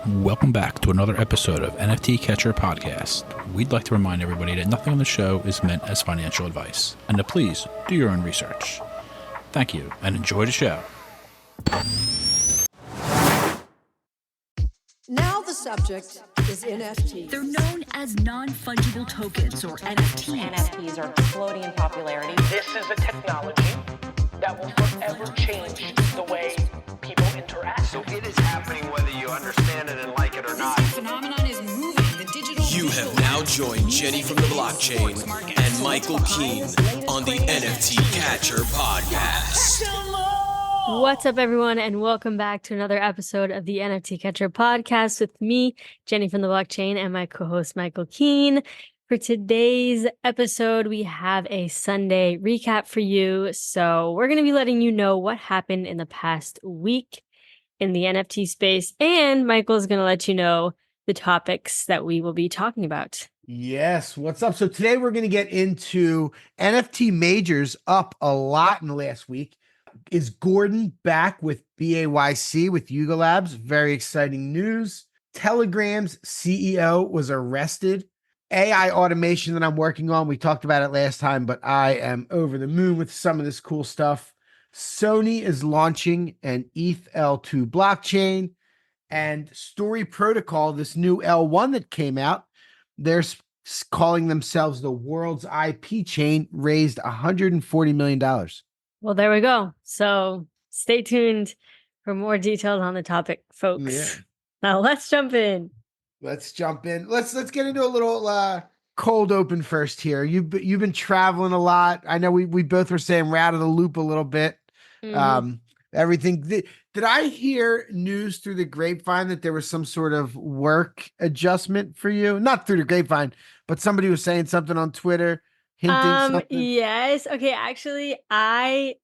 Welcome back to another episode of NFT Catcher Podcast. We'd like to remind everybody that nothing on the show is meant as financial advice, and to please do your own research. Thank you, and enjoy the show. Now the subject is NFTs. They're known as non-fungible tokens, or NFTs. NFTs are exploding in popularity. This is a technology that will forever change the way people interact. So it is happening whether you understand it and like it or not. This phenomenon is moving. The digital. You have now joined Jenny from the blockchain and Michael Keene on the NFT Catcher Podcast. What's up, everyone, and welcome back to another episode of the NFT Catcher Podcast with me, Jenny from the blockchain, and my co-host Michael Keene. For today's episode, we have a Sunday recap for you. So we're going to be letting you know what happened in the past week in the NFT space, and Michael's going to let you know the topics that we will be talking about. Yes, what's up? So today we're going to get into NFT majors up a lot in the last week. Is Gordon back with BAYC with Yuga Labs? Very exciting news. Telegram's CEO was arrested. AI automation that I'm working on. We talked about it last time, but I am over the moon with some of this cool stuff. Sony is launching an ETH L2 blockchain, and Story Protocol, this new L1 that came out, they're calling themselves the world's IP chain, raised $140 million. Well, there we go. So stay tuned for more details on the topic, folks. Yeah. Now let's jump in. Let's jump in. Let's get into a little cold open first here. You've been traveling a lot. I know we both were saying we're out of the loop a little bit. Mhm. Everything. Did I hear news through the grapevine that there was some sort of work adjustment for you? Not through the grapevine, but somebody was saying something on Twitter, hinting something. Yes. Okay. Actually, I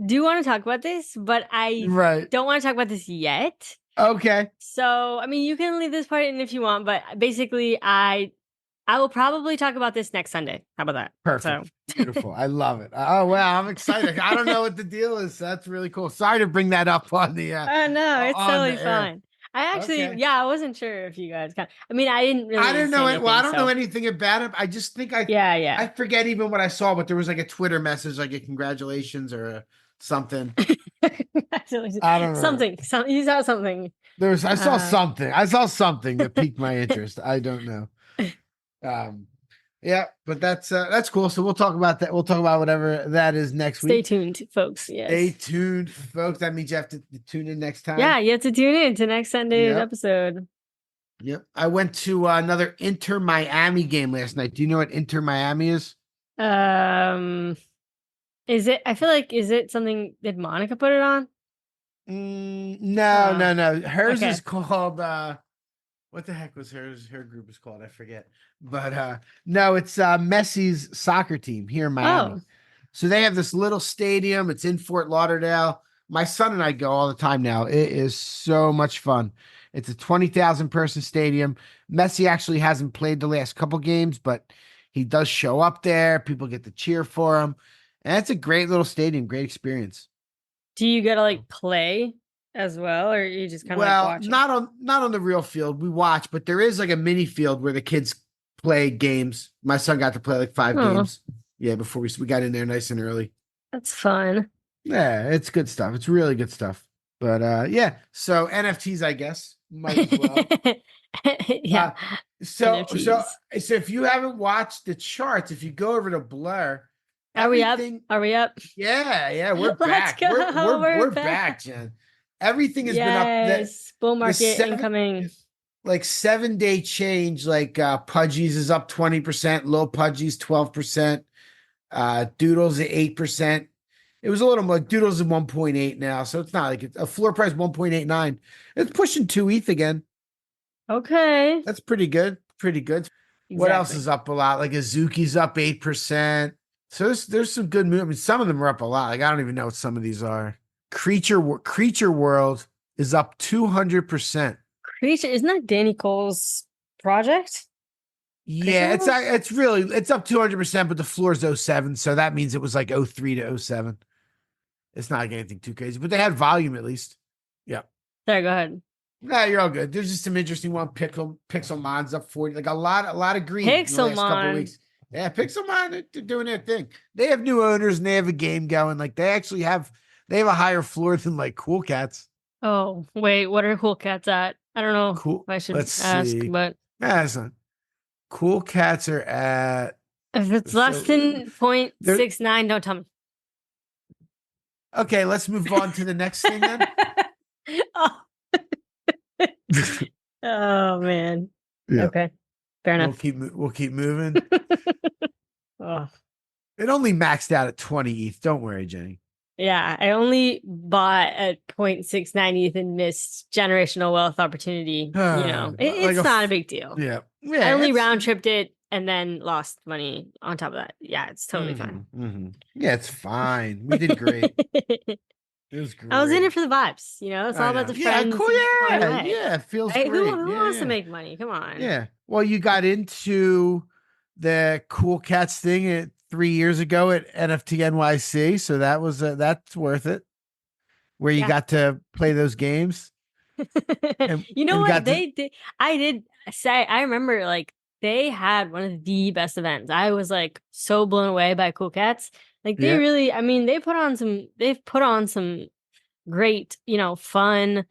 do want to talk about this, but I Right. don't want to talk about this yet. Okay. So, I mean, you can leave this part in if you want, but basically, I will probably talk about this next Sunday. How about that? Perfect. So. Beautiful. I love it. Oh, wow. I'm excited. I don't know what the deal is. That's really cool. Sorry to bring that up on the Oh no, it's on totally the air. fine. I actually, Okay. I wasn't sure if you guys I mean, I didn't really. I didn't know say it. Well, I anything, don't know so- anything about it. I just think I Yeah. forget even what I saw, but there was like a Twitter message, like a congratulations or something. Congratulations. I don't know. Something. You saw something. I saw something. I saw something that piqued my interest. I don't know. Yeah, but that's cool. So we'll talk about that. We'll talk about whatever that is next Stay week. tuned, folks. Yes. Stay tuned, folks. That means you have to tune in next time. Yeah, you have to tune in to next Sunday's Yep. episode. Yep. I went to another Inter Miami game last night. Do you know what Inter Miami is? Is it? I feel like is it something? Did Monica put it on? No. Hers okay. is called what the heck was hers? Her group is called, I forget. But no, it's Messi's soccer team here in Miami. Oh. So they have this little stadium. It's in Fort Lauderdale. My son and I go all the time now. It is so much fun. It's a 20,000 person stadium. Messi actually hasn't played the last couple games, but he does show up there. People get to cheer for him. And it's a great little stadium, great experience. Do you get to like play as well, or you just kind of Well, like watch? not on the real field. We watch, but there is like a mini field where the kids play games. My son got to play like 5 Oh. games. Yeah, before we got in there nice and early. That's fun. Yeah, it's good stuff. It's really good stuff. But yeah, so NFTs, I guess, might as well. Yeah. So NFTs. if you haven't watched the charts, if you go over to Blur, Are we up? everything- Are we up? Yeah, we're Let's back. go. We're We're back, back. Jen. Everything has been up. Yes. Bull market seven- incoming. Like 7-day change, like Pudgies is up 20%, Low Pudgies 12%, Doodles at 8%. It was a little more. Doodles at 1.8 now, so it's not like it's a floor price 1.89. It's pushing 2 ETH again. Okay. That's pretty good. Pretty good. What else Exactly. is up a lot? Like Azuki's up 8%. So there's some good movement. I mean, some of them are up a lot. Like I don't even know what some of these are. Creature World is up 200%. Creature, isn't that Danny Cole's project? Yeah, Creature it's up 200%, but the floor is 07, so that means it was like 03 to 07. It's not like anything too crazy, but they had volume at least. Yeah. Sorry, go ahead. No, you're all good. There's just some interesting one. Pixelmon's up 40, like a lot of green in the last couple of Pixelmon. weeks. Yeah, Pixelmon, they're doing their thing. They have new owners and they have a game going. Like they have a higher floor than like Cool Cats. Oh, wait, what are Cool Cats at? I don't know Cool. if I should Let's ask, see. but That's not. Cool Cats are at. if it's less So, than 0.69, don't tell me. Okay, let's move on to the next thing then. Oh. Oh, man. Yeah. Okay, fair enough. We'll keep moving. Oh. It only maxed out at 20 ETH. Don't worry, Jenny. Yeah, I only bought at 0.69 ETH and missed generational wealth opportunity. Like It's not a big deal. Yeah. I only round tripped it and then lost money on top of that. Yeah, it's totally fine. Yeah, it's fine. We did great. It was great. I was in it for the vibes. It's all about the friends. Cool. going Yeah, away. yeah. It feels Right? great. Who Yeah, wants yeah. to make money? Come on. Yeah. Well, you got into the Cool Cats thing 3 years ago at NFT NYC, so that's worth it. Where you got to play those games. You know what they did? I remember like they had one of the best events. I was like so blown away by Cool Cats. Like they really, I mean, they've put on some great, fun,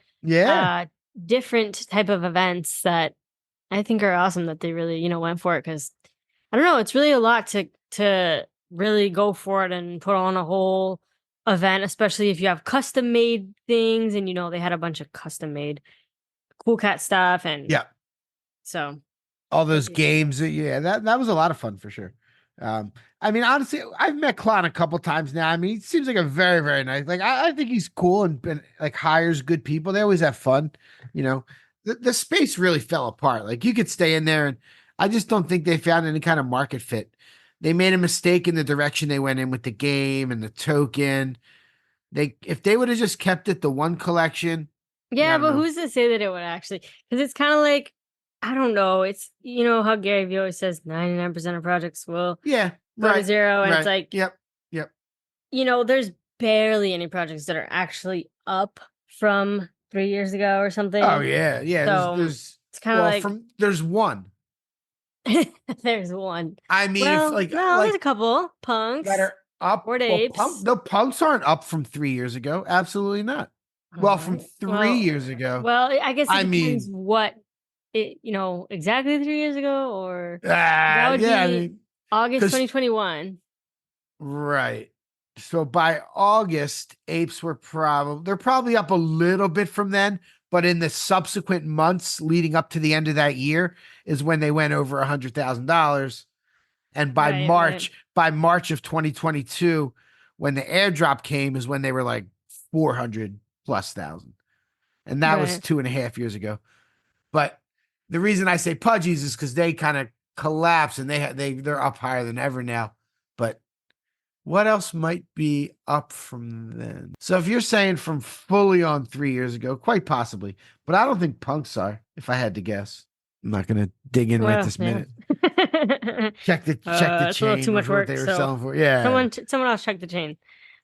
different type of events that I think are awesome that they really, went for it. Cause I don't know, it's really a lot to really go for it and put on a whole event, especially if you have custom made things and they had a bunch of custom made Cool Cat stuff and so all those games. That was a lot of fun for sure. I mean, honestly, I've met Klon a couple times now. I mean, he seems like a very, very nice. Like, I think he's cool and like hires good people. They always have fun. The space really fell apart. Like, you could stay in there, and I just don't think they found any kind of market fit. They made a mistake in the direction they went in with the game and the token. If they would have just kept it the one collection. Yeah, but who's to say that it would actually? Because it's kind of like, I don't know. It's how Gary Vee always says 99% of projects will go to zero, and it's like yep. There's barely any projects that are actually up from 3 years ago or something. Oh yeah. So there's it's kind of like there's one. there's one. I mean, there's a couple punks that are up. Bored Apes. The punks aren't up from 3 years ago. Absolutely not. Well, from 3 years ago. Well, I guess it depends what it, exactly 3 years ago, or that would be August 2021. Right. So by August, apes they're probably up a little bit from then, but in the subsequent months leading up to the end of that year is when they went over $100,000. And by March of 2022, when the airdrop came, is when they were like 400,000+. And that was 2.5 years ago. But the reason I say Pudgies is because they kind of collapse and they're up higher than ever now. But what else might be up from then? So if you're saying from fully on 3 years ago, quite possibly. But I don't think punks are, if I had to guess. I'm not going to dig in right this minute. Check the chain. It's a little too much work. They were selling for. Yeah. Someone else check the chain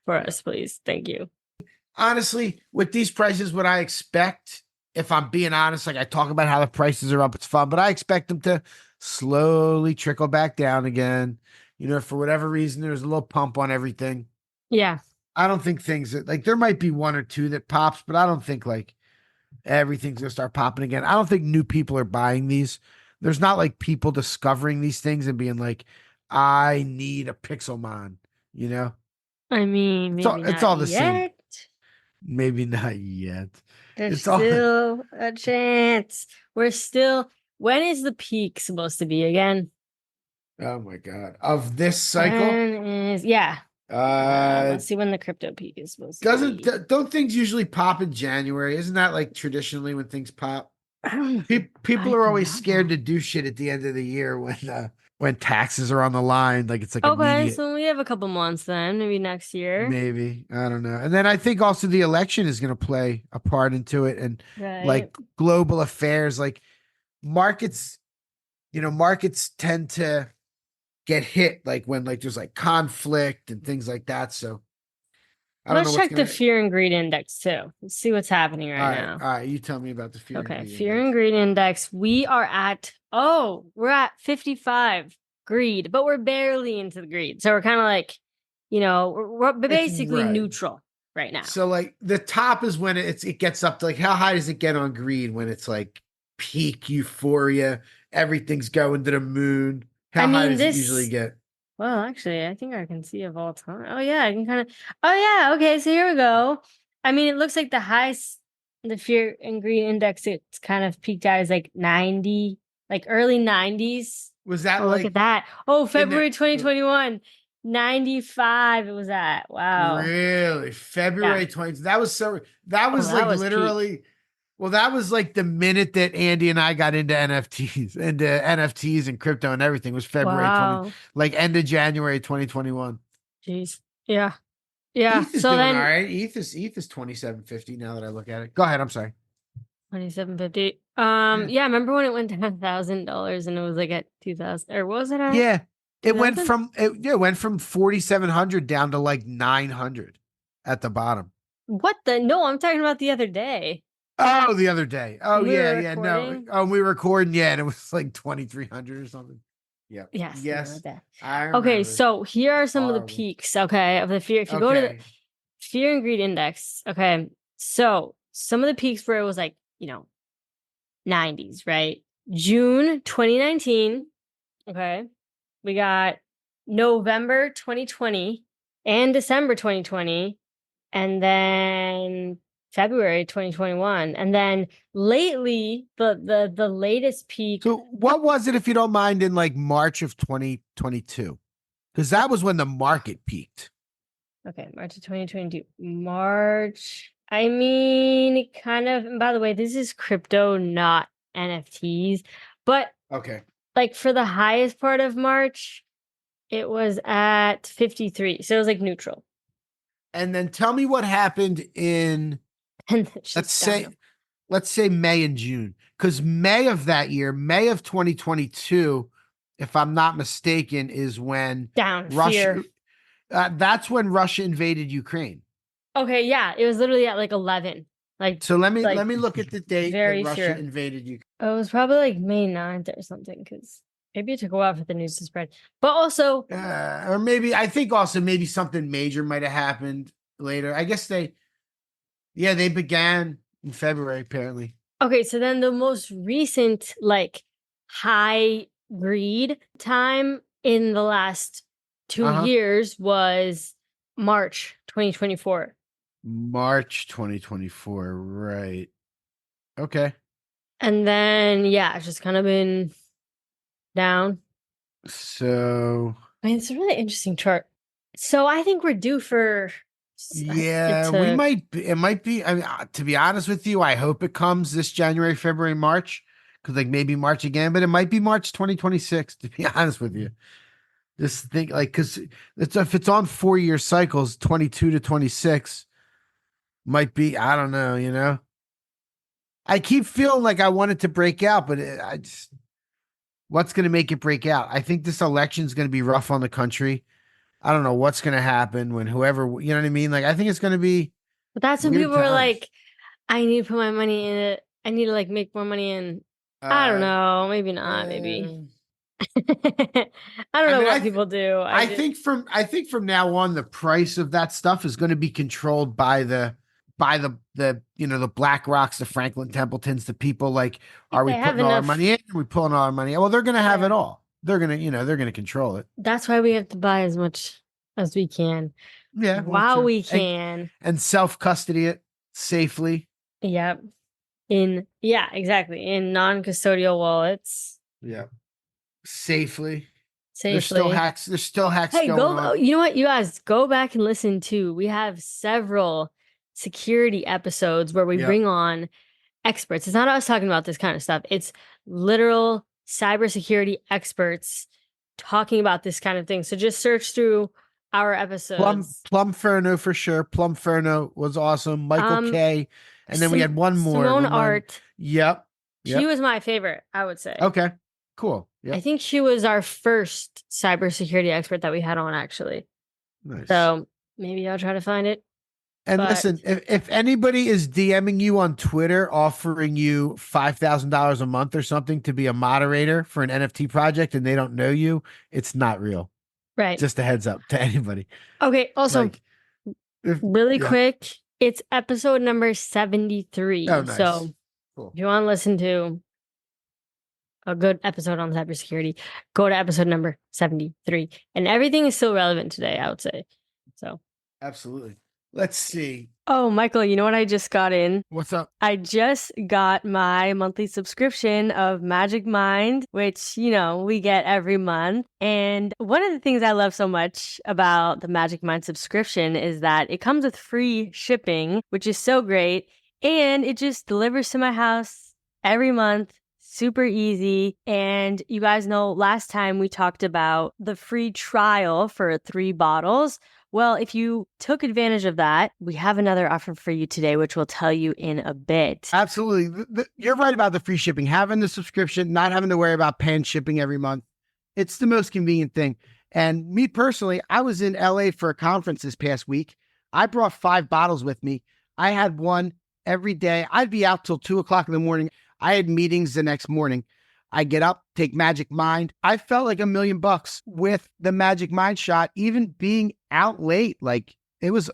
for us, please. Thank you. Honestly, with these prices, what I expect, if I'm being honest, like I talk about how the prices are up, it's fun, but I expect them to slowly trickle back down again. For whatever reason, there's a little pump on everything. Yeah. I don't think things like there might be one or two that pops, but I don't think like everything's gonna start popping again. I don't think new people are buying these. There's not like people discovering these things and being like, I need a Pixelmon, I mean, maybe it's all the yet. same. Maybe not yet. There's still a chance. When is the peak supposed to be again? Oh my God. Of this cycle? Let's see when the crypto peak is supposed to be. Don't things usually pop in January? Isn't that like traditionally when things pop? People are always scared to do shit at the end of the year when taxes are on the line. Like it's like immediate. So we have a couple months then, maybe next year. Maybe. I don't know. And then I think also the election is going to play a part into it, and like global affairs, like markets tend to get hit like when like there's like conflict and things like that. So I don't Let's know what's check the fear and greed index too. Let's see what's happening right now. All right, you tell me about the fear. Okay, and greed fear index. and greed index. We're at 55 greed, but we're barely into the greed. So we're kind of like, we're basically right. neutral right now. So like the top is when it gets up to like, how high does it get on greed when it's like peak euphoria, everything's going to the moon? How high does it usually get? Well, actually, I think I can see of all time. Oh yeah, I can kind of. Oh yeah, okay. So here we go. I mean, it looks like the fear and greed index, it's kind of peaked out as like 90, like early 90s. Was that Look at that. Oh, February 2021, 95 it was at. Wow. Really? February 20th. That was literally, well, that was like the minute that Andy and I got into NFTs and crypto and everything was February 20, like end of January 2021. Jeez. Yeah. Yeah. ETH is so doing then all right. ETH is 2750 now that I look at it. Go ahead. I'm sorry. 2750. Yeah, remember when it went down $1,000 and it was like at 2000, or what was it at? Yeah. It 2000? went from 4,700 down to like 900 at the bottom. What the? No, I'm talking about the other day. Oh, the other day. Oh, We were yeah. recording? No. Oh, we were recording. Yeah. And it was like 2,300 or something. Yeah. Yes. I remember. Okay. So here are some of the peaks. Okay. Of the fear. If you go to the fear and greed index. Okay. So some of the peaks where it was like, 90s, right? June 2019. Okay. We got November 2020 and December 2020. And then February 2021. And then lately, the latest peak. So what was it, if you don't mind, in like March of 2022? Because that was when the market peaked. Okay, March of 2022. March. I mean, kind of. And by the way, this is crypto, not NFTs. But okay, like for the highest part of March, it was at 53. So it was like neutral. And then tell me what happened in let's say May and June. Because May of that year, May of 2022, if I'm not mistaken, is when Russia. That's when Russia invaded Ukraine. Okay, yeah, it was literally at like 11. Like, so let me look at the date that Russia invaded Ukraine. It was probably like May 9th or something, because maybe it took a while for the news to spread. But also, or maybe I think also maybe something major might have happened later. I guess they began in February apparently. Okay, so then the most recent like high greed time in the last 2 years was March 2024. March 2024, right. Okay. And then, yeah, it's just kind of been down. So, I mean, it's a really interesting chart. So I think we're due for... Yeah, we might be. It might be. I mean, to be honest with you, I hope it comes this January, February, March, because like maybe March again, but it might be March 2026, to be honest with you. This thing, like, because if it's on 4-year cycles, 22 to 26 might be, I don't know, I keep feeling like I want it to break out, but what's going to make it break out? I think this election is going to be rough on the country. I don't know what's going to happen when whoever, you know what I mean? Like, I think it's going to be. But that's when people are like, I need to put my money in it. I need to like make more money in. I don't know. Maybe not. Maybe. I don't know what people do. I think from now on, the price of that stuff is going to be controlled by the the Black Rocks, the Franklin Templetons, the people like, are we putting all our money in? Are we pulling all our money? Well, they're going to have it all. They're going to control it. That's why we have to buy as much as we can. Yeah. While we can. And self-custody it safely. Yep. Exactly. In non-custodial wallets. Yeah. Safely. There's still hacks. Hey, going on. You know what? You guys go back and listen to. We have several security episodes where we bring on experts. It's not us talking about this kind of stuff. It's literal cybersecurity experts talking about this kind of thing. So just search through our episodes. Plumferno for sure. Plumferno was awesome. Michael K. And then we had one more. Simone Art. Yep. She was my favorite, I would say. Okay. Cool. Yep. I think she was our first cybersecurity expert that we had on, actually. Nice. So maybe I'll try to find it. And But- listen, if anybody is DMing you on Twitter offering you $5,000 a month or something to be a moderator for an NFT project and they don't know you, it's not real. Right. Just a heads up to anybody. Okay. Also, Like, really yeah. quick, it's episode number 73. Oh, nice. So Cool. if you want to listen to a good episode on cybersecurity, go to episode number 73. And everything is still relevant today, I would say. So Absolutely. Let's see. Oh, Michael, you know what I just got in? What's up? I just got my monthly subscription of Magic Mind, which, we get every month. And one of the things I love so much about the Magic Mind subscription is that it comes with free shipping, which is so great. And it just delivers to my house every month. Super easy. And you guys know last time we talked about the free trial for 3 bottles. Well, if you took advantage of that, we have another offer for you today, which we'll tell you in a bit. Absolutely. You're right about the free shipping. Having the subscription, not having to worry about paying shipping every month. It's the most convenient thing. And me personally, I was in LA for a conference this past week. I brought 5 bottles with me. I had one every day. I'd be out till 2:00 in the morning. I had meetings the next morning. I get up, take Magic Mind. I felt like $1 million with the Magic Mind shot, even being out late. Like it was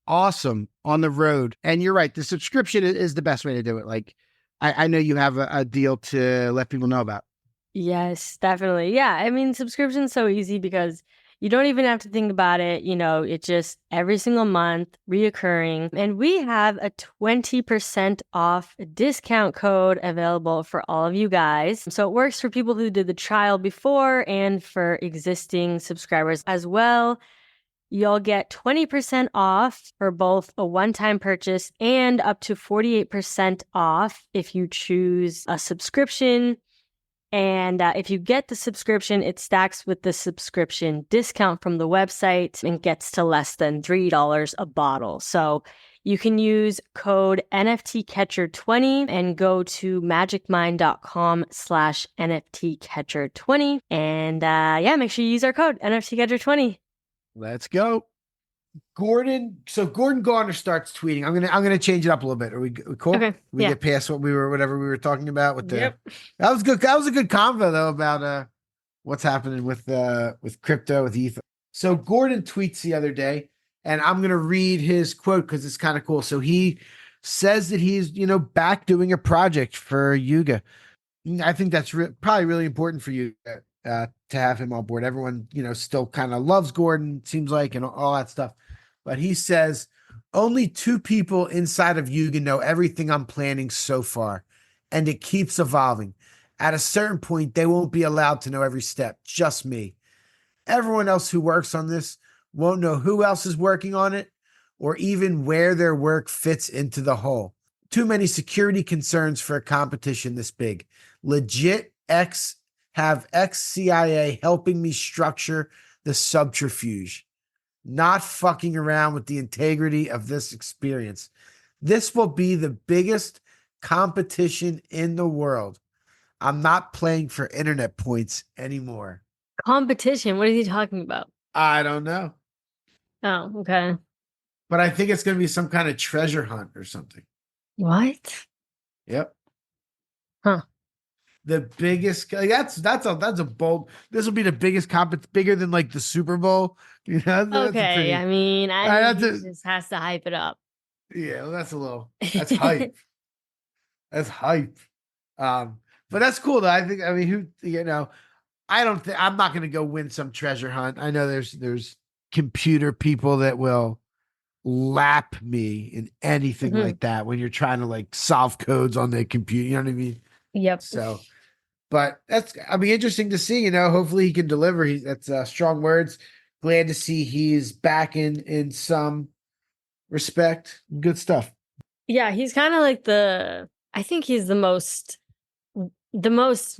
awesome on the road. And you're right. The subscription is the best way to do it. Like I know you have a deal to let people know about. Yes, definitely. Yeah. I mean, subscription's so easy because you don't even have to think about it. It's just every single month, reoccurring. And we have a 20% off discount code available for all of you guys. So it works for people who did the trial before and for existing subscribers as well. You'll get 20% off for both a one-time purchase and up to 48% off if you choose a subscription. And if you get the subscription, it stacks with the subscription discount from the website and gets to less than $3 a bottle. So you can use code NFTcatcher20 and go to magicmind.com/NFTcatcher20. And make sure you use our code NFTcatcher20. Let's go. Gordon Garner starts tweeting. I'm gonna change it up a little bit. Are we cool? Okay. We get past whatever we were talking about with the. Yep. That was good. That was a good convo though about what's happening with crypto with ETH. So Gordon tweets the other day, and I'm gonna read his quote because it's kind of cool. So he says that he's back doing a project for Yuga. I think that's probably really important for you to have him on board. Everyone still kind of loves Gordon, seems like, and all that stuff. But he says, only 2 people inside of Yuga know everything I'm planning so far, and it keeps evolving. At a certain point, they won't be allowed to know every step, just me. Everyone else who works on this won't know who else is working on it, or even where their work fits into the whole. Too many security concerns for a competition this big. Legit ex-CIA helping me structure the subterfuge. Not fucking around with the integrity of this experience. This will be the biggest competition in the world. I'm not playing for internet points anymore. Competition? What is he talking about? I don't know. Oh, okay. But I think it's going to be some kind of treasure hunt or something. What? Yep. Huh. The biggest, that's a bold, this will be the biggest bigger than like the Super Bowl. Okay. I mean, he just has to hype it up. Yeah, well, that's hype. That's hype. But that's cool though. I mean, I'm not going to go win some treasure hunt. I know there's computer people that will lap me in anything like that when you're trying to like solve codes on the computer. You know what I mean? Yep. So, but I'll be interesting to see, hopefully he can deliver. That's strong words. Glad to see he's back in some respect. Good stuff. Yeah. He's kind of like I think he's the most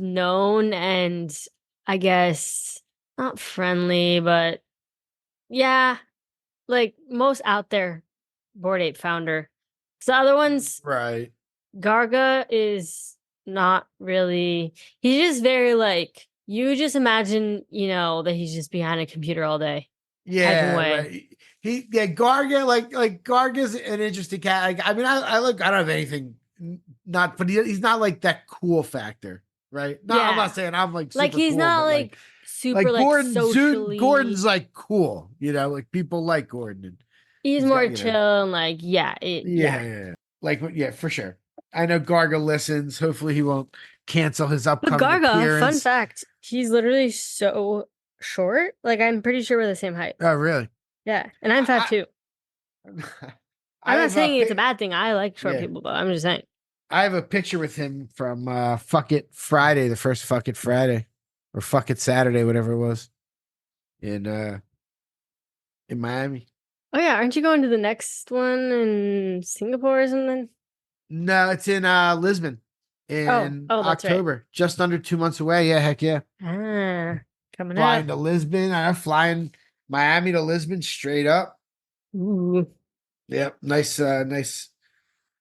known and I guess not friendly, but yeah, like most out there Bored Ape founder. The other ones, right? Garga is not really. He's just very like you just imagine, that he's just behind a computer all day. Yeah, right. Garga, like Garga's an interesting cat. Like, I mean, I don't have anything not, but he's not like that cool factor, right? No, I'm Yeah. not saying I'm like super Like he's cool, not but like super like Gordon's socially. like cool, like people like Gordon. And He's he's more got, chill and like yeah. Like for sure. I know Garga listens. Hopefully he won't cancel his But upcoming Garga, fun appearance. fact, he's literally so short. Like I'm pretty sure we're the same height. Oh, really? Yeah, and I'm 5'2". I'm not saying it's a bad thing. I like short people, but I'm just saying. I have a picture with him from Fuck It Friday, the first Fuck It Friday, or Fuck It Saturday, whatever it was, in Miami. Oh yeah, aren't you going to the next one in Singapore or something? No, it's in Lisbon in that's October. right. Just under 2 months away. Yeah, heck yeah. Coming Flying up. to Lisbon. I'm flying Miami to Lisbon straight up. Ooh. Yep, nice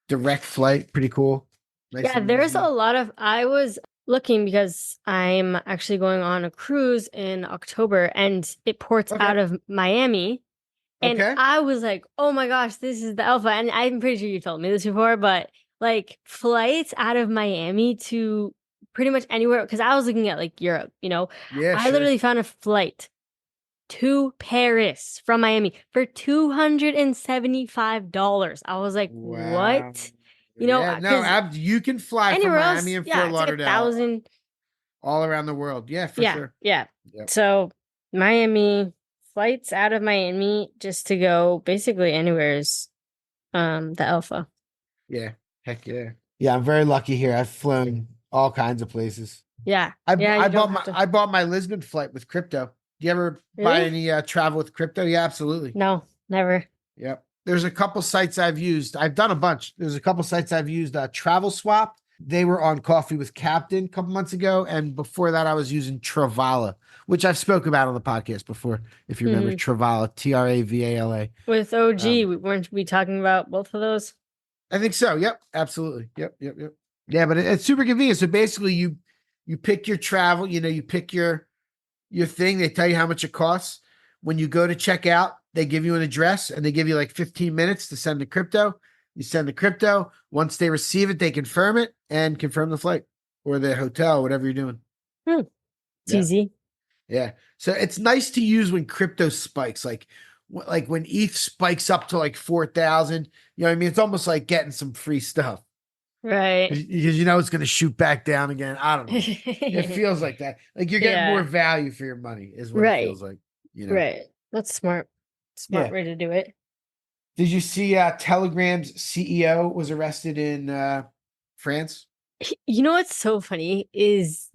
direct flight. Pretty cool. Nice Yeah, and there's easy. a lot of. I was looking because I'm actually going on a cruise in October, and it ports out of Miami. And I was like, oh my gosh, this is the alpha. And I'm pretty sure you told me this before, but like flights out of Miami to pretty much anywhere, because I was looking at like Europe, Yeah, I literally found a flight to Paris from Miami for $275. I was like, what? You can fly from anywhere else, Miami and yeah, Fort it's like Lauderdale 1,000. all around the world. Yeah, for sure. Yeah. Yep. So Miami, flights out of Miami just to go basically anywhere is the alpha. Yeah. Heck yeah. Yeah, I'm very lucky here. I've flown all kinds of places. Yeah. I you don't bought my Lisbon flight with crypto. Do you ever buy any travel with crypto? Yeah, absolutely. No, never. Yep. There's a couple sites I've used. I've done a bunch. There's a couple sites I've used. Travel Swap. They were on Coffee with Captain a couple months ago, and before that, I was using Travala, which I've spoke about on the podcast before. If you remember, Travala, Travala. With OG, weren't we talking about both of those? I think so. Yep, absolutely. Yep. Yeah, but it's super convenient. So basically, you pick your travel. You pick your thing. They tell you how much it costs. When you go to check out, they give you an address and they give you like 15 minutes to send the crypto. You send the crypto. Once they receive it, they confirm it and confirm the flight or the hotel, whatever you're doing. It's easy. Yeah. So it's nice to use when crypto spikes, like when ETH spikes up to like 4,000. You know what I mean? It's almost like getting some free stuff. Right. Because it's going to shoot back down again. I don't know. It feels like that. Like you're getting more value for your money is what it feels like. Right. That's smart. Smart way to do it. Did you see Telegram's CEO was arrested in France? You know what's so funny is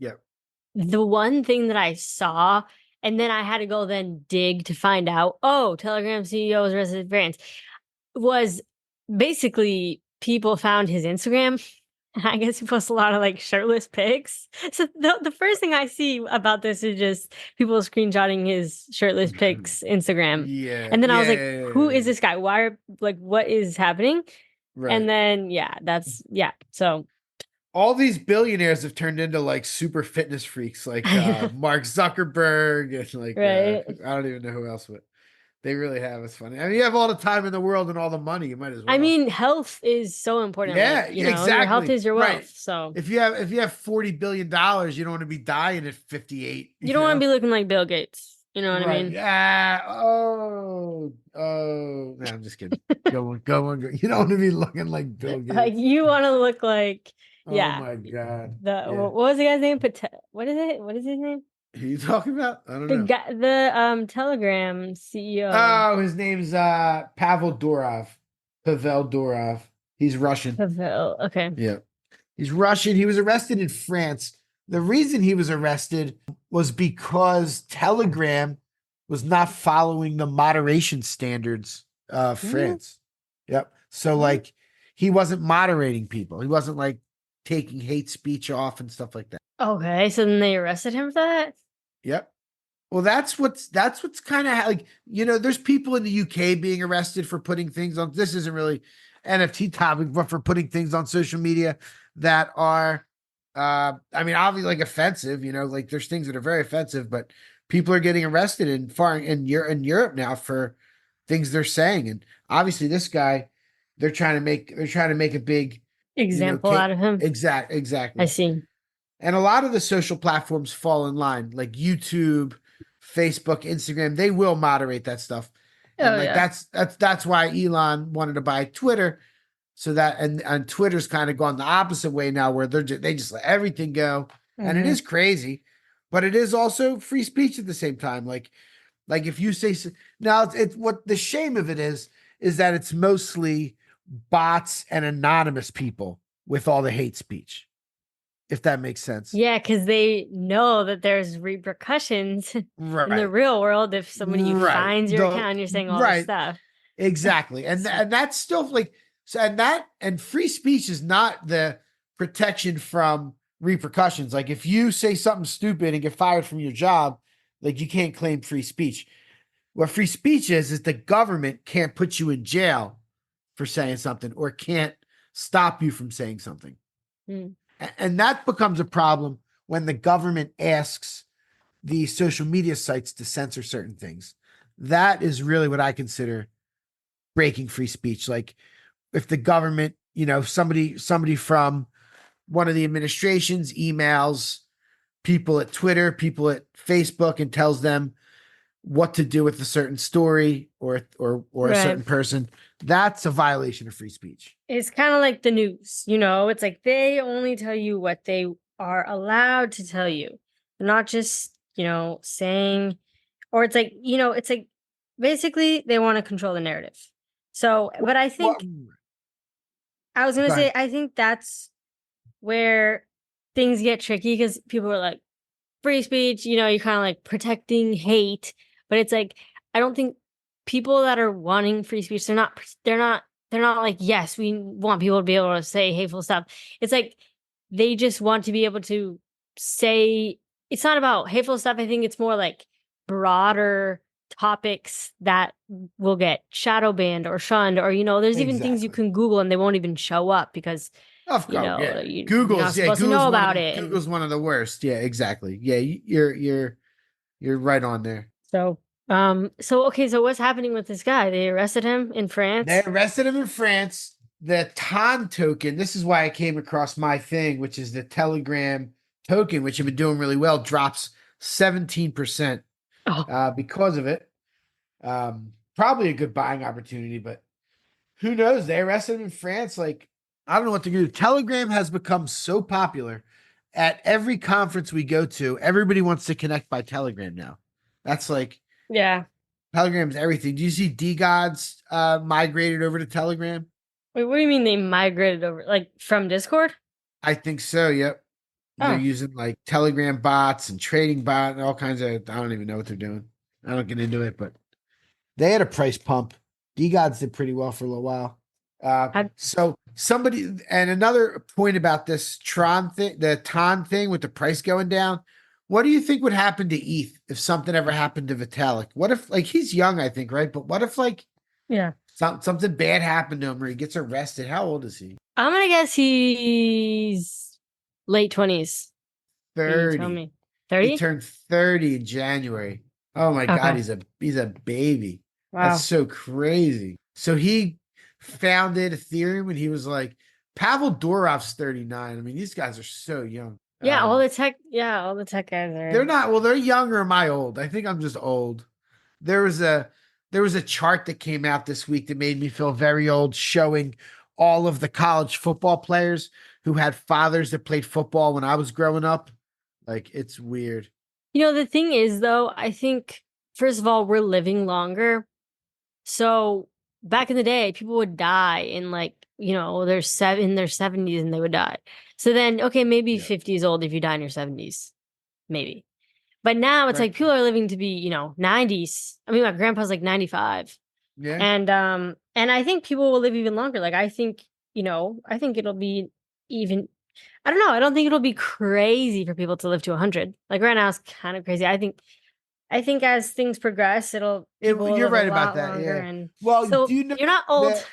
the one thing that I saw, and then I had to go then dig to find out, Telegram CEO was arrested in France, was basically people found his Instagram. I guess he posts a lot of like shirtless pics. So the first thing I see about this is just people screenshotting his shirtless pics Instagram. Yeah. And then I was like, who is this guy? What is happening? Right. And then so all these billionaires have turned into like super fitness freaks, like Mark Zuckerberg and like I don't even know who else, but they really have. It's funny. I mean, you have all the time in the world and all the money, you might as well. I mean, health is so important. Yeah, like, exactly. Your health is your wealth. Right. So if you have $40 billion, you don't want to be dying at 58. You don't want to be looking like Bill Gates. You know what I mean? Yeah. Oh. No, I'm just kidding. Go on. You don't want to be looking like Bill Gates. Like you want to look like. Yeah. Oh my God. What was the guy's name? What is it? What is his name? Who are you talking about? I don't know. The Telegram CEO. Oh, his name's Pavel Durov. He's Russian. Pavel. Okay. Yeah. He's Russian. He was arrested in France. The reason he was arrested was because Telegram was not following the moderation standards of France. Yep. So like he wasn't moderating people. He wasn't like taking hate speech off and stuff like that. Okay, so then they arrested him for that? Yep. Well, that's what's kind of like, there's people in the UK being arrested for putting things on. This isn't really NFT topic, but for putting things on social media that are, I mean, obviously like offensive, like there's things that are very offensive, but people are getting arrested in Europe now for things they're saying. And obviously this guy, they're trying to make a big Example out of him. Exactly. I see. And a lot of the social platforms fall in line, like YouTube, Facebook, Instagram. They will moderate that stuff, and Oh, like yeah. that's why Elon wanted to buy Twitter, so that and Twitter's kind of gone the opposite way now, where they just let everything go, and it Mhm. is crazy, but it is also free speech at the same time. Like if you say now, it's what the shame of it is that it's mostly bots and anonymous people with all the hate speech, if that makes sense. Yeah, because they know that there's repercussions in Right. the real world if somebody Right. finds your account and you're saying all this Right. stuff. Exactly. And that's still like, so, and free speech is not the protection from repercussions. Like if you say something stupid and get fired from your job, like you can't claim free speech. What free speech is the government can't put you in jail for saying something or can't stop you from saying something. Mm. And that becomes a problem when the government asks the social media sites to censor certain things. That is really what I consider breaking free speech. Like if the government, somebody from one of the administrations emails people at Twitter, people at Facebook, and tells them what to do with a certain story or a Right. certain person, that's a violation of free speech. It's kind of like the news, it's like they only tell you what they are allowed to tell you. They're not just, saying, or it's like basically they want to control the narrative. So, but I think I was going to Go say, ahead. I think that's where things get tricky because people are like, free speech, you're kind of like protecting hate, but it's like, I don't think people that are wanting free speech, they're not like, yes, we want people to be able to say hateful stuff. It's like, they just want to be able to say, it's not about hateful stuff. I think it's more like broader topics that will get shadow banned or shunned, or, there's even things you Exactly. can Google and they won't even show up because Of course, yeah. you're not supposed to know about it. Google's one of the worst. Yeah, exactly. Yeah, you're right on there. So, okay, so what's happening with this guy? They arrested him in France. They arrested him in France. The TON token, this is why I came across my thing, which is the Telegram token, which have been doing really well, drops 17% because of it. Probably a good buying opportunity, but who knows? They arrested him in France. Like, I don't know what to do. Telegram has become so popular. At every conference we go to, everybody wants to connect by Telegram now. That's like, yeah, Telegram's everything. Do you see D-Gods migrated over to Telegram? Wait, what do you mean they migrated over? Like from Discord? I think so, yep. They're using like Telegram bots and trading bot and all kinds of, I don't even know what they're doing. I don't get into it, but they had a price pump. D-Gods did pretty well for a little while. So somebody, and another point about this Tron thing, the TON thing with the price going down. What do you think would happen to ETH if something ever happened to Vitalik? What if, like, he's young, I think, right? But what if, like, something bad happened to him or he gets arrested? How old is he? I'm gonna guess he's late 20s. 30. Tell me. 30? He turned 30 in January. Oh my God, he's a baby. Wow. That's so crazy. So he founded Ethereum when he was like, Pavel Durov's 39. I mean, these guys are so young. Yeah, all the tech guys are. They're not, well, they're young, or am I old? I think I'm just old. There was a chart that came out this week that made me feel very old, showing all of the college football players who had fathers that played football when I was growing up. Like, it's weird. The thing is, though, I think, first of all, we're living longer. So back in the day, people would die in like, in their 70s and they would die. So then, okay, maybe 50 is old if you die in your 70s, maybe. But now it's like people are living to be, 90s. I mean, my grandpa's like 95. Yeah. And I think people will live even longer. Like, I think it'll be even, I don't know. I don't think it'll be crazy for people to live to 100. Like right now it's kind of crazy. I think as things progress, people will you're live right a about lot that. longer. Yeah. And Well, so do you know you're not old. that-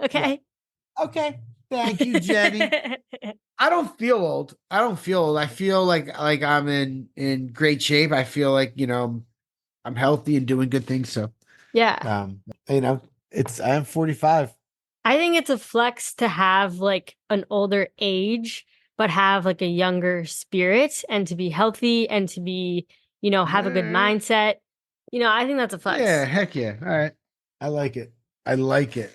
Okay. Yeah. Okay. Thank you, Jenny. I don't feel old. I feel like I'm in great shape. I feel like, I'm healthy and doing good things. So Yeah. I'm 45. I think it's a flex to have like an older age, but have like a younger spirit and to be healthy and to be, have a good mindset. I think that's a Yeah, flex. heck yeah. All right. I like it. I like it.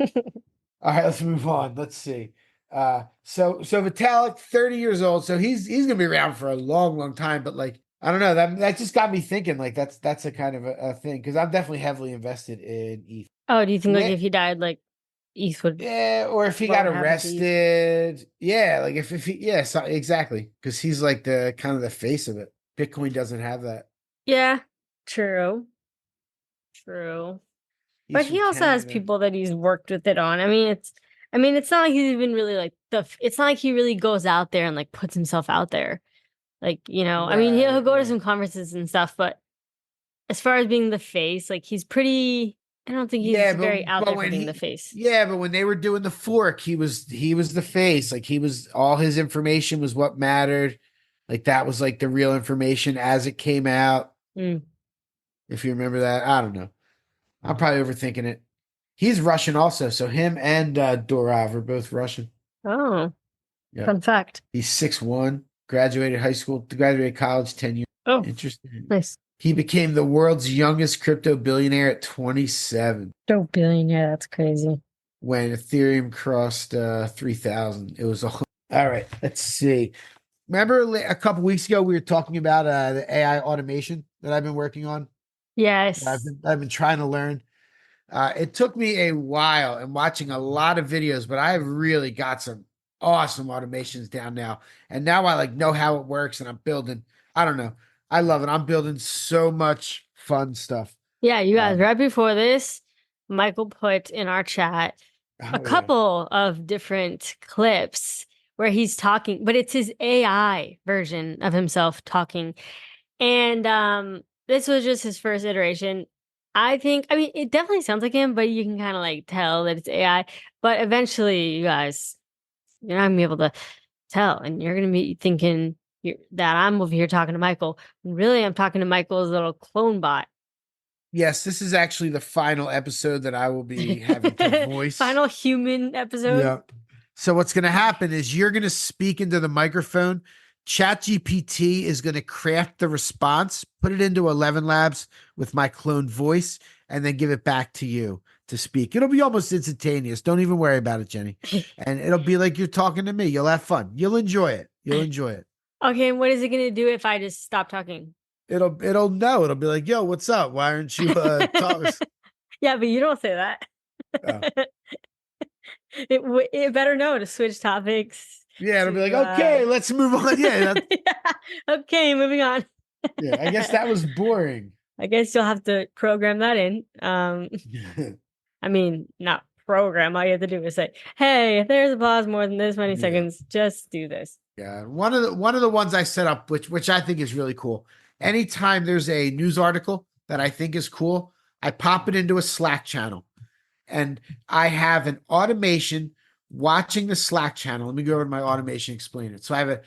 All right, let's move on. Let's see. So Vitalik, 30 years old. So he's gonna be around for a long, long time. But like, I don't know. That just got me thinking. Like, that's a kind of a thing because I'm definitely heavily invested in ETH. Oh, do you think like Wh- if he died, like ETH would Yeah, or if he what got would happen to ETH? arrested. Yeah, like if he yeah, so, exactly. Because he's like the kind of the face of it. Bitcoin doesn't have that. Yeah, true. True. He's But from he also has Canada. people that he's worked with it on. I mean, it's not like he's even really like it's not like he really goes out there and like puts himself out there. Like, I mean, he'll Right, go to right. some conferences and stuff, but as far as being the face, like I don't think Yeah, he's very out but there for when being the face. when they were doing the fork, he was the face. Like he was all his information was what mattered. Like that was like the real information as it came out. Mm. If you remember that, I don't know. I'm probably overthinking it. He's Russian also, so him and Dorov are both Russian. Oh, Yeah, fun fact. he's 6'1", graduated high school, graduated college 10 years. Oh, Interesting. nice. He became the world's youngest crypto billionaire at 27 Dope billionaire. That's crazy. when Ethereum crossed 3,000. It was all right. Let's see. Remember a couple weeks ago we were talking about the AI automation that I've been working on. Yes. I've been trying to learn. It took me a while and watching a lot of videos, but I've really got some awesome automations down now. And now I like know how it works and I'm building. I don't know. I love it. I'm building so much fun stuff. Yeah, you guys, Um, right before this, Michael put in our chat a oh yeah. couple of different clips where he's talking, but it's his AI version of himself talking. And this was just his first iteration. I mean, it definitely sounds like him, but you can kind of like tell that it's AI. But eventually, you guys, you're not gonna be able to tell, and you're gonna be thinking that I'm over here talking to Michael. Really, I'm talking to Michael's little clone bot. Yes, this is actually the final episode that I will be having to voice. Final human episode. Yeah. So what's going to happen is you're going to speak into the microphone. ChatGPT is going to craft the response, put it into 11 Labs with my cloned voice, and then give it back to you to speak. It'll be almost instantaneous. Don't even worry about it, Jenny. And it'll be like you're talking to me. You'll have fun. You'll enjoy it. You'll enjoy it. Okay, and what is it gonna do if I just stop talking? It'll know. It'll be like, yo, what's up? Why aren't you talking? Yeah, but you don't say that. Oh. It better know to switch topics. Yeah, it'll be like, to, okay, let's move on. Yeah, yeah. Okay, moving on. yeah. I guess that was boring. I guess you'll have to program that in. I mean, not program. All you have to do is say, "Hey, if there's a pause more than this many Yeah. seconds, just do this." Yeah, one of the ones I set up, which I think is really cool. Anytime there's a news article that I think is cool, I pop it into a Slack channel, and I have an automation watching the Slack channel. Let me go over to my automation, explain it. So I have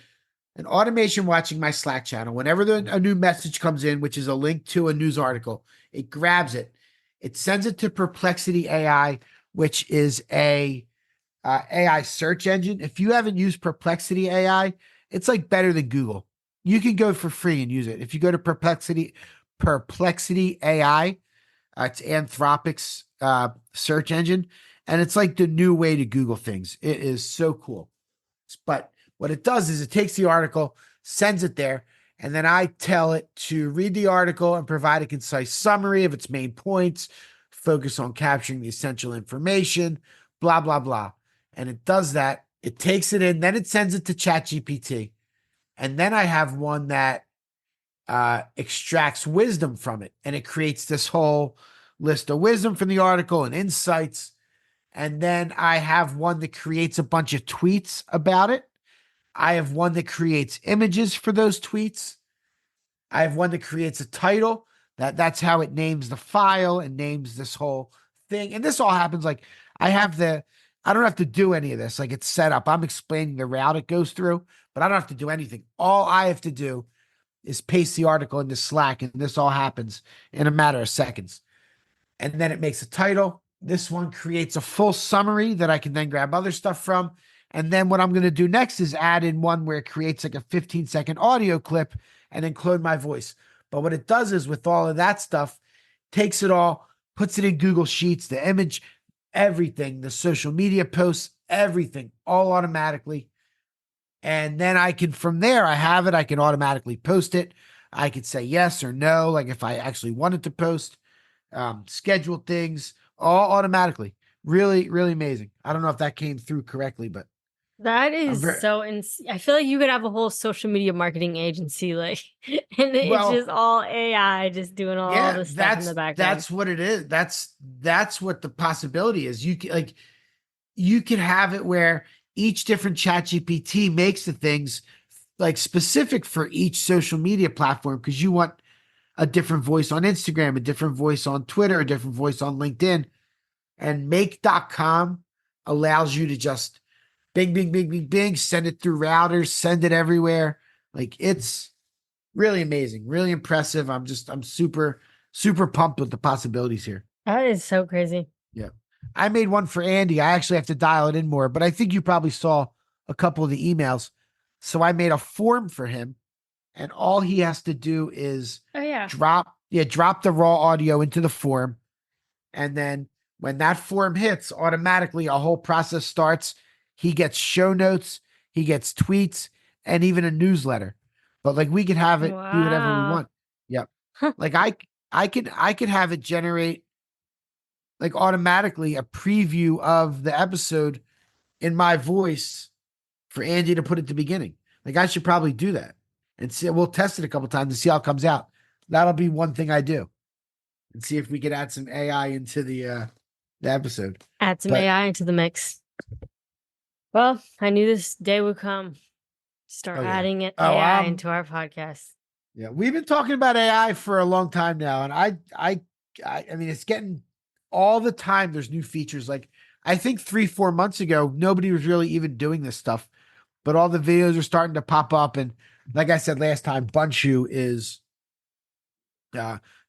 an automation watching my Slack channel. Whenever a new message comes in, which is a link to a news article, it grabs it, it sends it to Perplexity AI, which is a AI search engine. If you haven't used Perplexity AI, it's like better than Google. You can go for free and use it. If you go to Perplexity AI, it's Anthropic's search engine, and it's like the new way to Google things. It is so cool. But what it does is it takes the article, sends it there, and then I tell it to read the article and provide a concise summary of its main points, focus on capturing the essential information, blah, blah, blah. And it does that. It takes it in, then it sends it to ChatGPT. And then I have one that extracts wisdom from it. And it creates this whole list of wisdom from the article and insights. And then I have one that creates a bunch of tweets about it. I have one that creates images for those tweets. I have one that creates a title. That's how it names the file and names this whole thing. And this all happens like I don't have to do any of this. Like it's set up. I'm explaining the route it goes through, but I don't have to do anything. All I have to do is paste the article into Slack, and this all happens in a matter of seconds. and then it makes a title. This one creates a full summary that I can then grab other stuff from. And then what I'm going to do next is add in one where it creates like a 15-second audio clip and include my voice. But what it does is with all of that stuff, takes it all, puts it in Google Sheets, the image, everything, the social media posts, everything, all automatically. And then I can, from there, I have it. I can automatically post it. I could say yes or no, like if I actually wanted to post, schedule things, all automatically. Really, really amazing. I don't know if that came through correctly, but That is I feel like you could have a whole social media marketing agency, like, and it's just all AI, just doing all this stuff in the background. That's what it is. That's what the possibility is. You can have it where each different chat GPT makes the things like specific for each social media platform, because you want a different voice on Instagram, a different voice on Twitter, a different voice on LinkedIn. And make.com allows you to just bing, bing, bing, bing, bing, send it through routers, send it everywhere. Like, it's really amazing, really impressive. I'm super, super pumped with the possibilities here. That is so crazy. Yeah. I made one for Andy. I actually have to dial it in more, but I think you probably saw a couple of the emails. So I made a form for him, and all he has to do is drop the raw audio into the form. And then when that form hits, automatically a whole process starts. He gets show notes, he gets tweets, and even a newsletter. But like, we could have it do whatever we want. Yep. Like I could have it generate like automatically a preview of the episode in my voice for Andy to put at the beginning. Like, I should probably do that and see. We'll test it a couple times to see how it comes out. That'll be one thing I do, and see if we could add some AI into the episode. Add some AI into the mix. Well, I knew this day would come. Start adding AI into our podcast. Yeah, we've been talking about AI for a long time now, and I mean, it's getting all the time. There's new features. Like, I think 3-4 months ago, nobody was really even doing this stuff, but all the videos are starting to pop up. And like I said last time, Bunshu is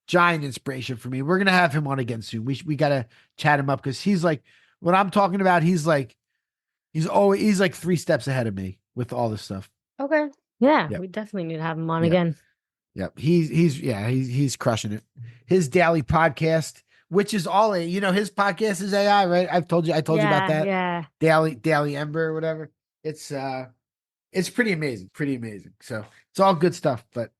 giant inspiration for me. We're gonna have him on again soon. We gotta chat him up, because he's like, what I'm talking about, he's like 3 steps ahead of me with all this stuff. Okay. Yeah, we definitely need to have him on again. Yep. He's crushing it. His daily podcast, which is all his podcast is AI, right? I told you about that. Yeah. Daily Ember or whatever. It's pretty amazing. Pretty amazing. So it's all good stuff, but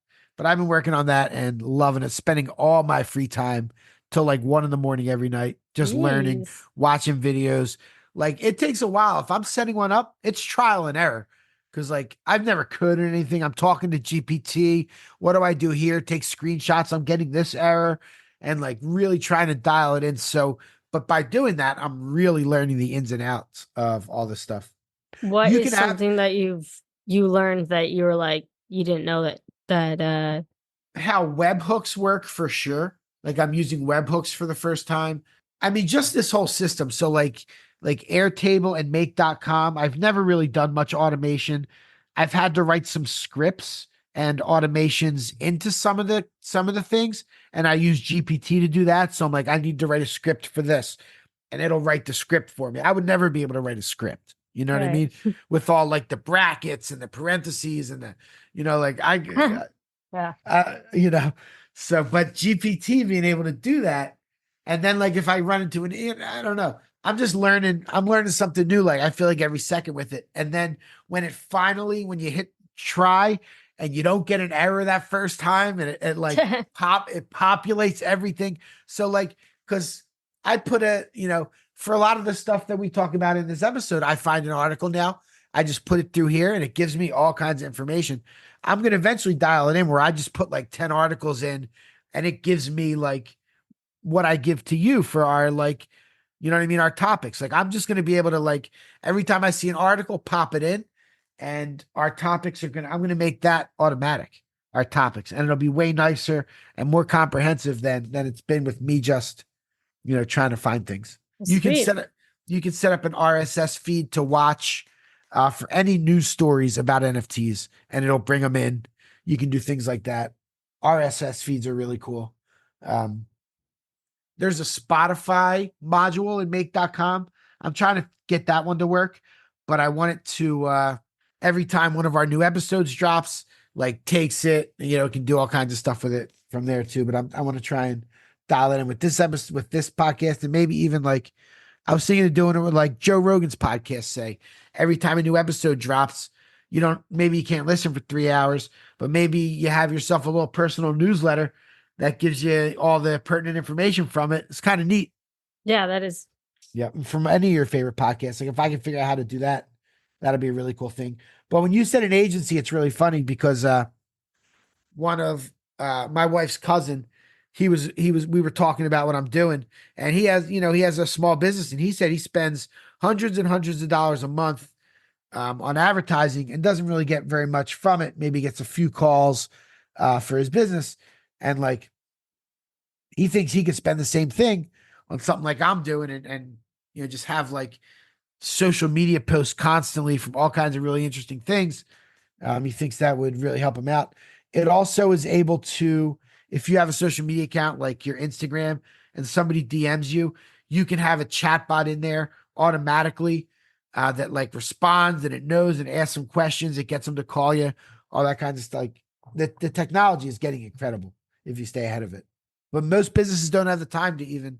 I've been working on that and loving it, spending all my free time till like 1 a.m. every night, just learning, watching videos. Like, it takes a while. If I'm setting one up, it's trial and error. Cause like, I've never coded anything. I'm talking to GPT. What do I do here? Take screenshots. I'm getting this error, and like really trying to dial it in. So, but by doing that, I'm really learning the ins and outs of all this stuff. What is something that you learned that you were like, you didn't know that how webhooks work, for sure. Like, I'm using webhooks for the first time. I mean, just this whole system. So like Airtable and make.com, I've never really done much automation. I've had to write some scripts and automations into some of the things, and I use GPT to do that. So I'm like, I need to write a script for this, and it'll write the script for me. I would never be able to write a script. You know what I mean? With all like the brackets and the parentheses and the, like so, but GPT being able to do that. And then like, if I run into I don't know, I'm learning something new. Like, I feel like every second with it. And then when you hit try and you don't get an error that first time, and it like it populates everything. So like, cause I put for a lot of the stuff that we talk about in this episode, I find an article now, I just put it through here and it gives me all kinds of information. I'm going to eventually dial it in where I just put like 10 articles in, and it gives me like what I give to you for our, like, you know what I mean? Our topics. Like, I'm just going to be able to, like, every time I see an article, pop it in, and our topics I'm going to make that automatic, our topics. And it'll be way nicer and more comprehensive than it's been with me just, trying to find things. You can set up an RSS feed to watch for any news stories about NFTs, and it'll bring them in. You can do things like that. RSS feeds are really cool. there's a Spotify module in make.com. I'm trying to get that one to work, but I want it to every time one of our new episodes drops, like takes it, it can do all kinds of stuff with it from there too. But I want to try and dial it in with this episode, with this podcast, and maybe even like I was thinking of doing it with like Joe Rogan's podcast. Say every time a new episode drops, maybe you can't listen for 3 hours, but maybe you have yourself a little personal newsletter that gives you all the pertinent information from it. It's kind of neat. Yeah, that is. Yeah, from any of your favorite podcasts. Like if I can figure out how to do that, that'd be a really cool thing. But when you said an agency, it's really funny because one of my wife's cousin, we were talking about what I'm doing, and he has a small business, and he said he spends hundreds and hundreds of dollars a month on advertising and doesn't really get very much from it. Maybe gets a few calls for his business, and like he thinks he could spend the same thing on something like I'm doing, and just have like social media posts constantly from all kinds of really interesting things. He thinks that would really help him out. It also is able to, if you have a social media account like your Instagram and somebody DMs you, you can have a chat bot in there automatically that like responds, and it knows and asks some questions. It gets them to call you, all that kind of stuff. Like the technology is getting incredible if you stay ahead of it. But most businesses don't have the time to even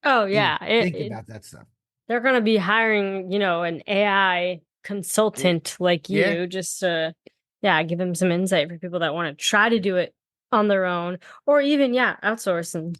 think about that stuff. They're going to be hiring, an AI consultant like you just to, give them some insight for people that want to try to do it on their own, or even, outsource and,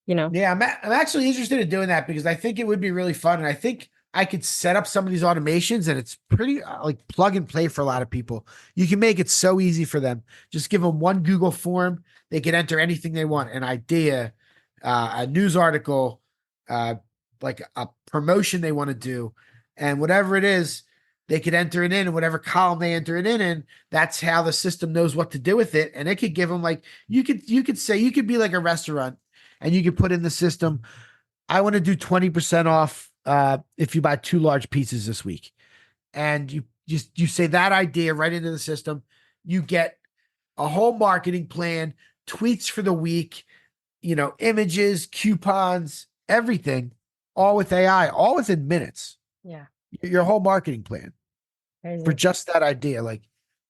Yeah, I'm actually interested in doing that because I think it would be really fun. And I think I could set up some of these automations, and it's pretty like plug and play for a lot of people. You can make it so easy for them. Just give them one Google form. They can enter anything they want, an idea, a news article, like a promotion they want to do, and whatever it is, they could enter it in, and whatever column they enter it in, that's how the system knows what to do with it. And it could give them like, you could say, you could be like a restaurant, and you could put in the system, I want to do 20% off if you buy 2 large pizzas this week. And you say that idea right into the system. You get a whole marketing plan, tweets for the week, images, coupons, everything, all with AI, all within minutes. Yeah. Your whole marketing plan Crazy. for just that idea. Like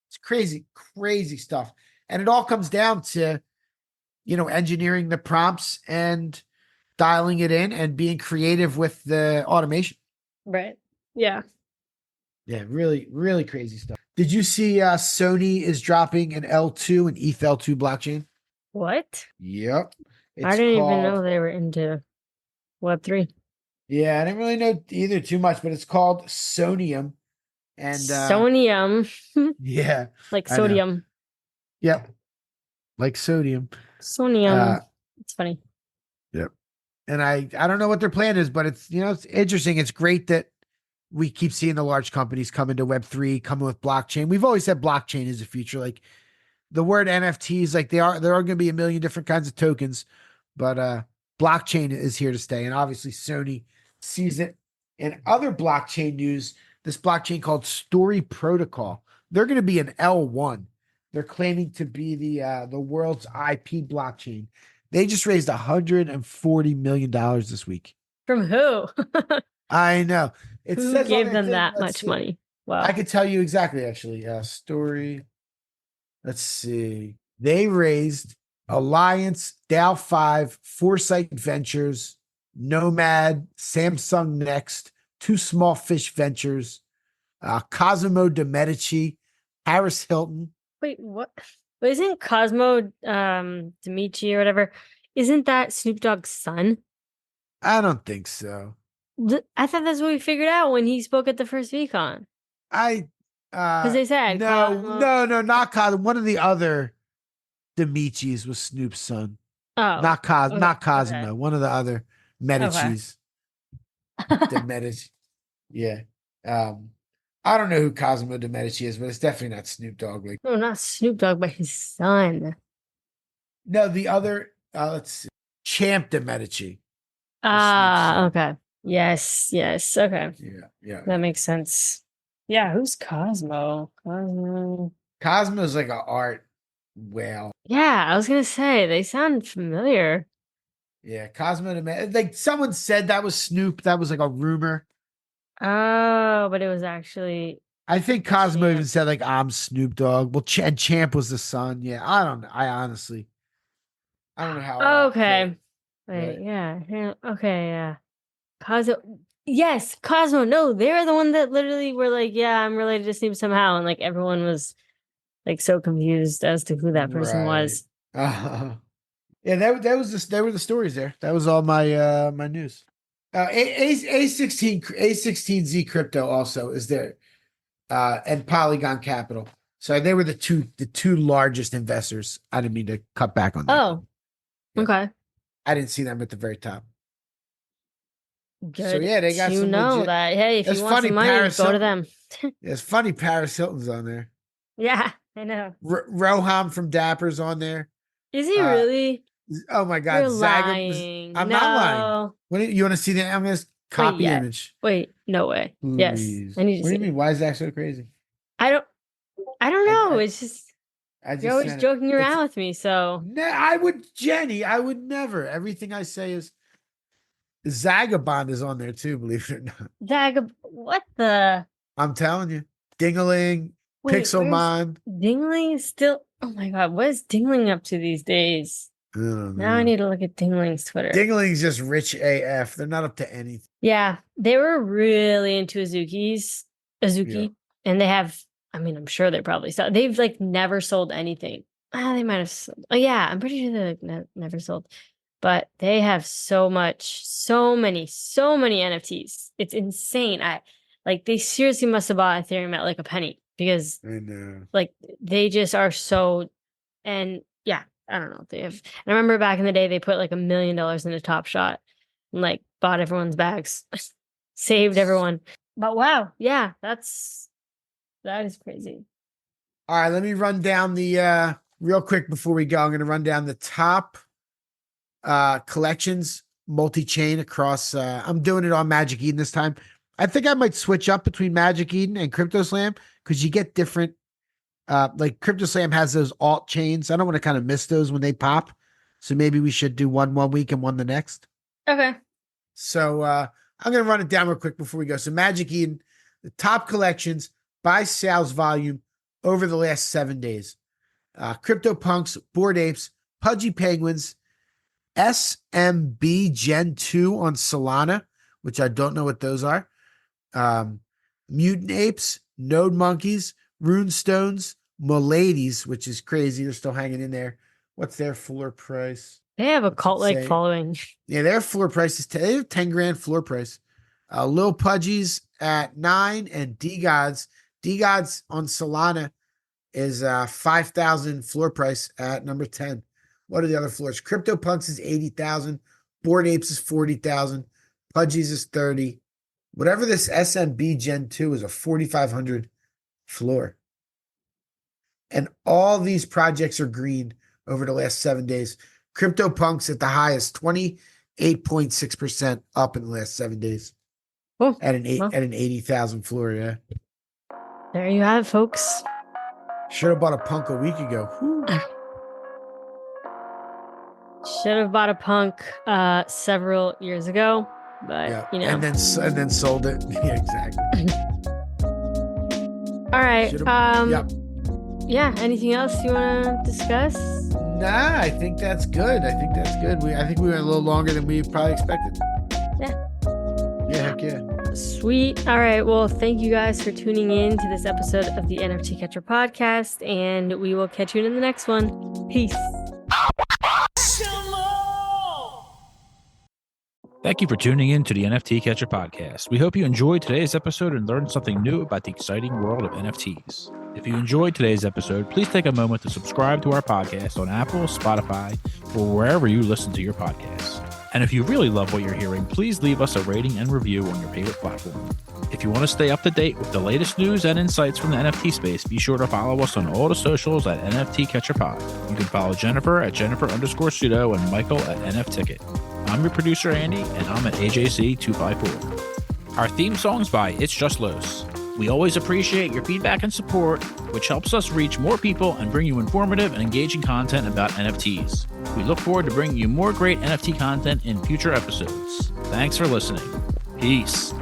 it's crazy, crazy stuff. And it all comes down to, engineering the prompts and dialing it in and being creative with the automation. Right. Yeah. Yeah. Really, really crazy stuff. Did you see Sony is dropping an L2 and ETH L2 blockchain? What? Yep. I didn't even know they were into Web3. Yeah, I didn't really know either too much, but it's called Sonium. And Sonium. yeah. Like sodium. Yep. Like sodium. Sonium. It's funny. Yep. And I don't know what their plan is, but it's, it's interesting. It's great that we keep seeing the large companies come into Web3, coming with blockchain. We've always said blockchain is the future. Like the word NFTs, like there are going to be a million different kinds of tokens, but blockchain is here to stay. And obviously Sony sees it. In other blockchain news, this blockchain called Story Protocol, they're going to be an L1. They're claiming to be the world's IP blockchain. They just raised $140 million this week. From who? I know. It Who says gave them that much money? Wow. I could tell you exactly, actually. Story. Let's see. They raised Alliance, Dow 5, Foresight Ventures, Nomad, Samsung Next, Two Small Fish Ventures, Cosimo de Medici, Harris Hilton. Wait, what? But isn't Cosmo Dimitri or whatever? Isn't that Snoop Dogg's son? I don't think so. I thought that's what we figured out when he spoke at the first VCon. Because they said no, not Cosmo. One of the other Dimitris was Snoop's son. Oh, not Cosmo. Okay. One of the other Medicis. De Medici. Yeah. I don't know who Cosimo de Medici is, but it's definitely not Snoop Dogg. Like, no, not Snoop Dogg, but his son. No, the other. Let's see. Champ de Medici. Okay. Yes. Okay. Yeah. That makes sense. Yeah, who's Cosmo? Cosmo's like an art whale. Yeah, I was gonna say they sound familiar. Yeah, Cosmo the like someone said that was Snoop. That was like a rumor. Oh, but it was actually I think Cosmo even Champ. said like I'm Snoop Dogg. Well, and Champ was the son. Yeah, I don't know. I honestly, I don't know how. Okay. Right. Wait, yeah. Okay, yeah. Cosmo. Yes, Cosmo. No, they're the one that literally were like, yeah, I'm related to Snoop somehow. And like everyone was like so confused as to who that person was. Yeah, that was just they were the stories there. That was all my my news. A16Z crypto also is there, and Polygon Capital. So they were the two largest investors. I didn't mean to cut back on that. Oh, Yeah. okay. I didn't see them at the very top. Good. So yeah, they got to some know legit. that. Hey, if It's you want funny, some money, Paris go to Hilton- them. It's funny. Paris Hilton's on there. Yeah, I know. Roham from Dapper's on there. Is he really? Oh my God, You're Zaga. lying. I'm no. not lying. You want to see the? I'm gonna copy yeah. image. Wait, no way. Yes, Please. I need to What do see. you mean? Why is that so crazy? I don't know. It's just I just you're always sent it. joking around with me. So I would, Jenny. I would never. Everything I say is. Zagabond is on there too. Believe it or not. what the? I'm telling you, Dingaling, Wait, Pixelmon. Dingling still? Oh my God, what is Dingling up to these days? Now I need to look at Dingling's Twitter. Dingling's just rich AF. They're not up to anything. Yeah, they were really into Azuki, Yeah. and they have. I mean, I'm sure they probably saw. They've like never sold anything. They might have. Sold, oh yeah, I'm pretty sure they like, never sold. But they have so many NFTs. It's insane. They seriously must have bought Ethereum at like a penny because I know. like they just are so. And yeah, I don't know. They have. And I remember back in the day, they put like $1 million into Top Shot and like bought everyone's bags, saved everyone. But wow, yeah, that is crazy. All right, let me run down the real quick before we go. I'm going to run down the top collections multi-chain across. I'm doing it on Magic Eden this time. I think I might switch up between Magic Eden and CryptoSlam because you get different. Like CryptoSlam has those alt chains. I don't want to kind of miss those when they pop. So maybe we should do one week and one the next. Okay. So I'm going to run it down real quick before we go. So Magic Eden, the top collections by sales volume over the last 7 days. CryptoPunks, Bored Apes, Pudgy Penguins, SMB Gen 2 on Solana, which I don't know what those are. Mutant Apes, Node Monkeys, Runestones, Miladies, which is crazy. They're still hanging in there. What's their floor price? They have a cult-like following. Yeah, their floor price is they have 10 grand floor price. Lil Pudgies at 9 and D-Gods. D-Gods on Solana is 5,000 floor price at number 10. What are the other floors? CryptoPunks is 80,000. Bored Apes is 40,000. Pudgies is 30. Whatever this SMB Gen 2 is a 4,500 floor. And all these projects are green over the last 7 days. CryptoPunks at the highest, 28.6% up in the last 7 days. Oh, at an 80,000 floor, yeah. There you have it, folks. Should have bought a punk a week ago. Should have bought a punk several years ago, but Yeah. you know. And then sold it. Yeah, exactly. All right. Yep. Yeah. Anything else you want to discuss? Nah, I think that's good. I think we went a little longer than we probably expected. Yeah. Yeah, heck yeah. Sweet. All right. Well, thank you guys for tuning in to this episode of the NFT Catcher podcast, and we will catch you in the next one. Peace. Thank you for tuning in to the NFT Catcher podcast. We hope you enjoyed today's episode and learned something new about the exciting world of NFTs. If you enjoyed today's episode, please take a moment to subscribe to our podcast on Apple, Spotify, or wherever you listen to your podcasts. And if you really love what you're hearing, please leave us a rating and review on your favorite platform. If you want to stay up to date with the latest news and insights from the NFT space, be sure to follow us on all the socials at NFT Catcher Pod. You can follow Jennifer at Jennifer_Pseudo and Michael at NFTicket. I'm your producer, Andy, and I'm at AJC254. Our theme song's by It's Just Los. We always appreciate your feedback and support, which helps us reach more people and bring you informative and engaging content about NFTs. We look forward to bringing you more great NFT content in future episodes. Thanks for listening. Peace.